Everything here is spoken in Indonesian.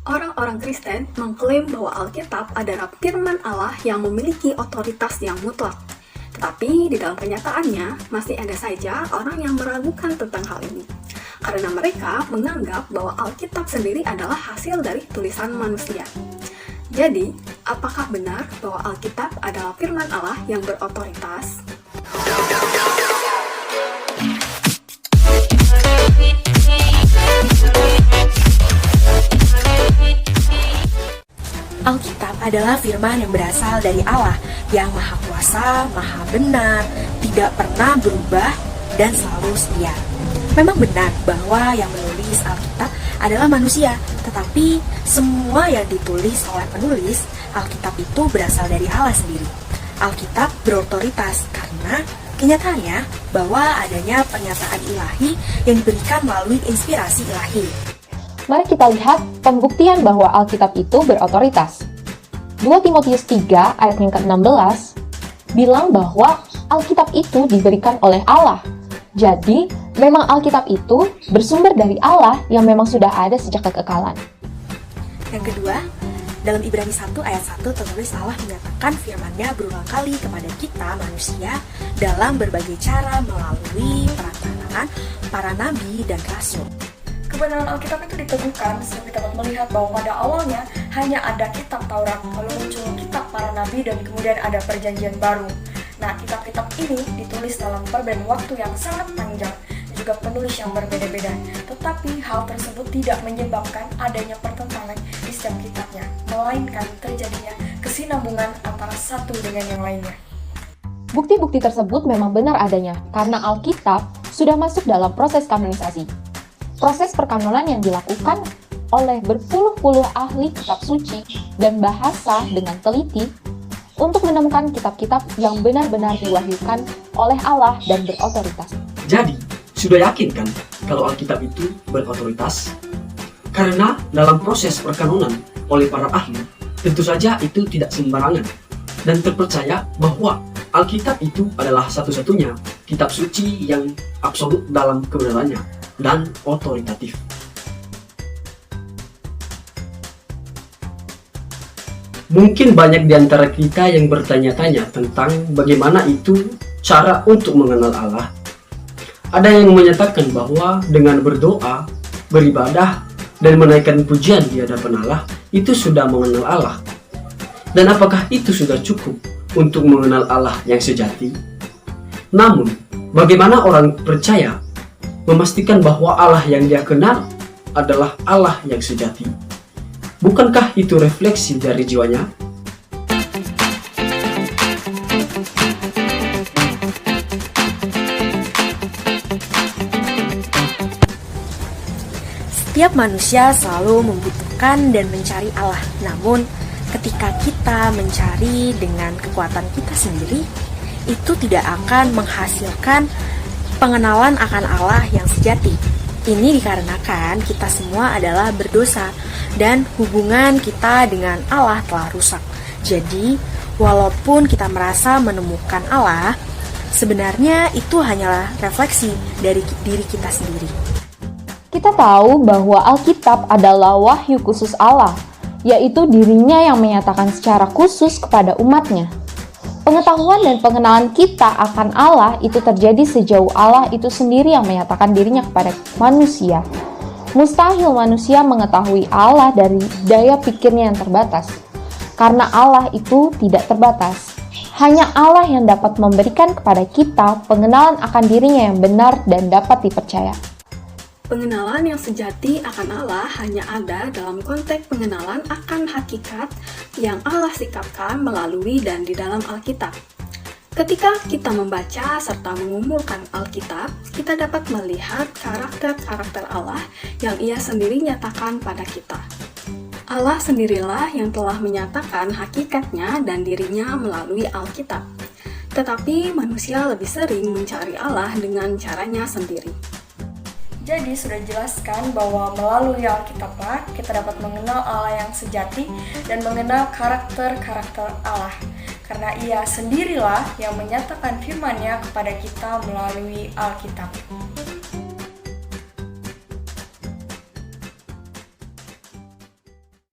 Orang-orang Kristen mengklaim bahwa Alkitab adalah firman Allah yang memiliki otoritas yang mutlak. Tetapi di dalam kenyataannya, masih ada saja orang yang meragukan tentang hal ini. Karena mereka menganggap bahwa Alkitab sendiri adalah hasil dari tulisan manusia. Jadi, apakah benar bahwa Alkitab adalah firman Allah yang berotoritas? Alkitab adalah firman yang berasal dari Allah yang Maha Kuasa, Maha Benar, tidak pernah berubah, dan selalu setia. Memang benar bahwa yang menulis Alkitab adalah manusia, tetapi semua yang ditulis oleh penulis Alkitab itu berasal dari Allah sendiri. Alkitab berotoritas karena kenyataannya bahwa adanya pernyataan ilahi yang diberikan melalui inspirasi ilahi. Mari kita lihat pembuktian bahwa Alkitab itu berotoritas. 2 Timotius 3 ayat yang ke-16 bilang bahwa Alkitab itu diberikan oleh Allah. Jadi, memang Alkitab itu bersumber dari Allah yang memang sudah ada sejak kekekalan. Yang kedua, dalam Ibrani 1 ayat 1 tertulis Allah menyatakan firman-Nya berulang kali kepada kita manusia dalam berbagai cara melalui perantaraan para nabi dan rasul. Kebenaran Alkitab itu diteguhkan sehingga kita dapat melihat bahwa pada awalnya hanya ada kitab Taurat, lalu muncul kitab para nabi dan kemudian ada perjanjian baru. Nah, kitab-kitab ini ditulis dalam perbedaan waktu yang sangat panjang dan juga penulis yang berbeda-beda. Tetapi hal tersebut tidak menyebabkan adanya pertentangan di setiap kitabnya, melainkan terjadinya kesinambungan antara satu dengan yang lainnya. Bukti-bukti tersebut memang benar adanya karena Alkitab sudah masuk dalam proses kanonisasi. Proses perkanonan yang dilakukan oleh berpuluh-puluh ahli kitab suci dan bahasa dengan teliti untuk menemukan kitab-kitab yang benar-benar diwahyukan oleh Allah dan berotoritas. Jadi, sudah yakin kan kalau Alkitab itu berotoritas? Karena dalam proses perkanonan oleh para ahli, tentu saja itu tidak sembarangan dan terpercaya bahwa Alkitab itu adalah satu-satunya kitab suci yang absolut dalam kebenarannya dan otoritatif. Mungkin banyak di antara kita yang bertanya-tanya tentang bagaimana itu cara untuk mengenal Allah. Ada yang menyatakan bahwa dengan berdoa, beribadah, dan menaikkan pujian di hadapan Allah, itu sudah mengenal Allah. Dan apakah itu sudah cukup untuk mengenal Allah yang sejati? Namun, bagaimana orang percaya memastikan bahwa Allah yang dia kenal adalah Allah yang sejati? Bukankah itu refleksi dari jiwanya? Setiap manusia selalu membutuhkan dan mencari Allah. Namun, ketika kita mencari dengan kekuatan kita sendiri, itu tidak akan menghasilkan pengenalan akan Allah yang sejati. Ini dikarenakan kita semua adalah berdosa dan hubungan kita dengan Allah telah rusak. Jadi, walaupun kita merasa menemukan Allah, sebenarnya itu hanyalah refleksi dari diri kita sendiri. Kita tahu bahwa Alkitab adalah wahyu khusus Allah, yaitu dirinya yang menyatakan secara khusus kepada umatnya. Pengetahuan dan pengenalan kita akan Allah itu terjadi sejauh Allah itu sendiri yang menyatakan dirinya kepada manusia. Mustahil manusia mengetahui Allah dari daya pikirnya yang terbatas, karena Allah itu tidak terbatas. Hanya Allah yang dapat memberikan kepada kita pengenalan akan dirinya yang benar dan dapat dipercaya. Pengenalan yang sejati akan Allah hanya ada dalam konteks pengenalan akan hakikat yang Allah sikapkan melalui dan di dalam Alkitab. Ketika kita membaca serta mengumpulkan Alkitab, kita dapat melihat karakter-karakter Allah yang Ia sendiri nyatakan pada kita. Allah sendirilah yang telah menyatakan hakikatnya dan dirinya melalui Alkitab. Tetapi manusia lebih sering mencari Allah dengan caranya sendiri. Jadi sudah jelaskan bahwa melalui Alkitablah kita dapat mengenal Allah yang sejati dan mengenal karakter-karakter Allah. Karena Ia sendirilah yang menyatakan firman-Nya kepada kita melalui Alkitab.